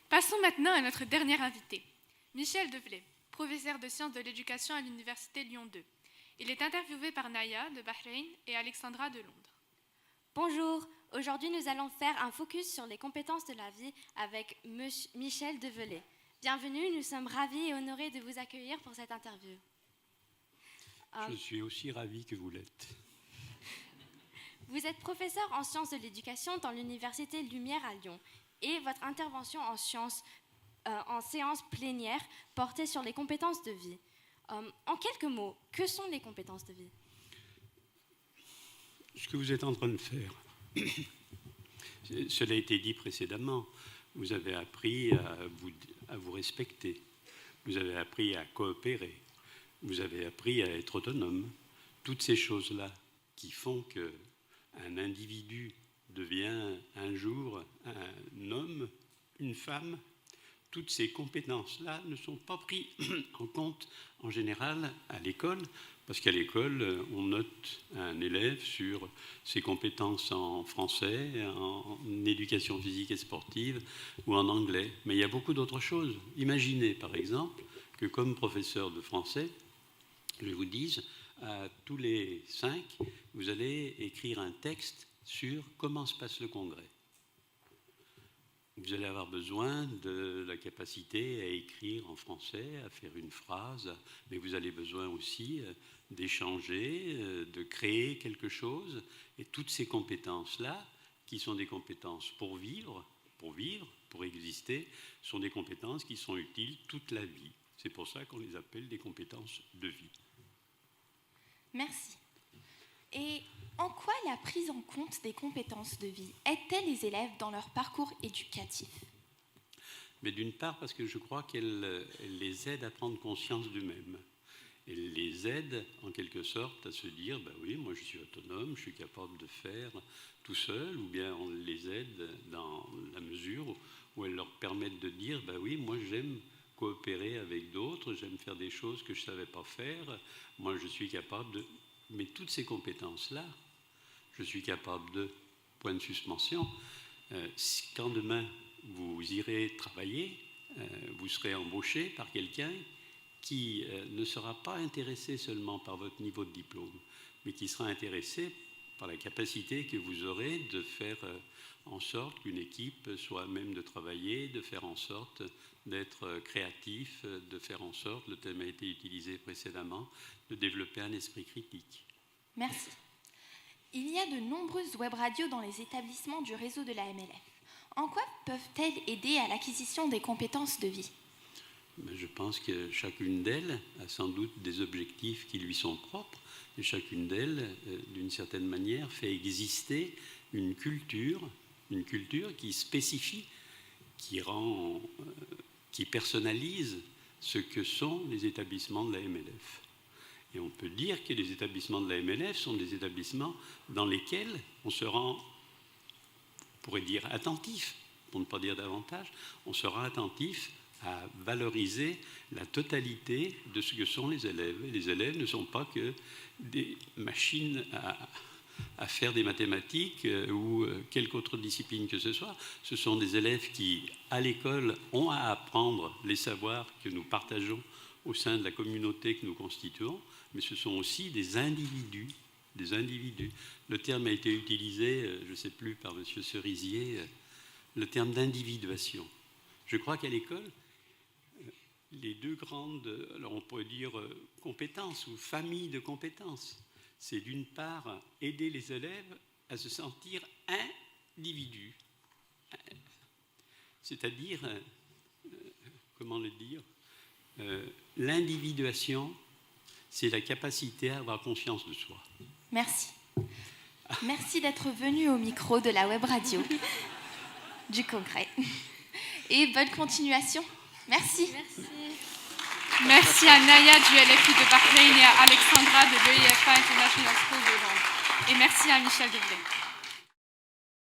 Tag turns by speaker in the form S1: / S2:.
S1: Passons maintenant à notre dernier invité, Michel Develay, professeur de sciences de l'éducation à l'Université Lyon 2. Il est interviewé par Naya de Bahreïn et Alexandra de Londres.
S2: Bonjour, aujourd'hui nous allons faire un focus sur les compétences de la vie avec Michel Develay. Bienvenue, nous sommes ravis et honorés de vous accueillir pour cette interview.
S3: Je suis aussi ravi que vous l'êtes.
S2: Vous êtes professeur en sciences de l'éducation dans l'Université Lumière à Lyon et votre intervention en séance plénière portait sur les compétences de vie. En quelques mots, que sont les compétences de vie ?
S3: Ce que vous êtes en train de faire, cela a été dit précédemment, vous avez appris à vous respecter, vous avez appris à coopérer, vous avez appris à être autonome. Toutes ces choses-là qui font qu'un individu devient un jour un homme, une femme, toutes ces compétences-là ne sont pas prises en compte en général à l'école, parce qu'à l'école, on note un élève sur ses compétences en français, en éducation physique et sportive ou en anglais. Mais il y a beaucoup d'autres choses. Imaginez par exemple que comme professeur de français, je vous dise, à tous les 5, vous allez écrire un texte sur comment se passe le congrès. Vous allez avoir besoin de la capacité à écrire en français, à faire une phrase, mais vous avez besoin aussi d'échanger, de créer quelque chose. Et toutes ces compétences-là, qui sont des compétences pour vivre, pour exister, sont des compétences qui sont utiles toute la vie. C'est pour ça qu'on les appelle des compétences de vie.
S4: Merci. Et en quoi la prise en compte des compétences de vie aide-t-elle les élèves dans leur parcours éducatif ?
S3: Mais d'une part, parce que je crois qu'elle les aide à prendre conscience d'eux-mêmes. Elle les aide, en quelque sorte, à se dire, ben oui, moi je suis autonome, je suis capable de faire tout seul, ou bien on les aide dans la mesure où elles leur permettent de dire, ben oui, moi j'aime coopérer avec d'autres, j'aime faire des choses que je ne savais pas faire, moi je suis capable de... Mais toutes ces compétences-là, je suis capable de, point de suspension, quand demain vous irez travailler, vous serez embauché par quelqu'un qui ne sera pas intéressé seulement par votre niveau de diplôme, mais qui sera intéressé par la capacité que vous aurez de faire en sorte qu'une équipe soit à même de travailler, de faire en sorte d'être créatif, de faire en sorte, le thème a été utilisé précédemment, de développer un esprit critique.
S4: Merci. Il y a de nombreuses web radios dans les établissements du réseau de la MLF. En quoi peuvent-elles aider à l'acquisition des compétences de vie ?
S3: Je pense que chacune d'elles a sans doute des objectifs qui lui sont propres, et chacune d'elles, d'une certaine manière, fait exister une culture qui spécifie, qui personnalise ce que sont les établissements de la MLF. Et on peut dire que les établissements de la MLF sont des établissements dans lesquels on se rend, on pourrait dire attentif, pour ne pas dire davantage, on sera attentif à valoriser la totalité de ce que sont les élèves. Et les élèves ne sont pas que des machines à faire des mathématiques ou quelque autre discipline que ce soit. Ce sont des élèves qui, à l'école, ont à apprendre les savoirs que nous partageons au sein de la communauté que nous constituons, mais ce sont aussi des individus. Le terme a été utilisé, je ne sais plus, par M. Cerisier, le terme d'individuation. Je crois qu'à l'école, les deux grandes, alors on pourrait dire compétences ou familles de compétences, c'est d'une part aider les élèves à se sentir individus, c'est-à-dire, comment le dire, l'individuation, c'est la capacité à avoir conscience de soi.
S4: Merci. Merci d'être venu au micro de la web radio du Congrès. Et bonne continuation. Merci.
S1: Merci à Naya du LFI de Bahreïn et à Alexandra de l'EIFA International School de Londres. Et merci à Michel Develay.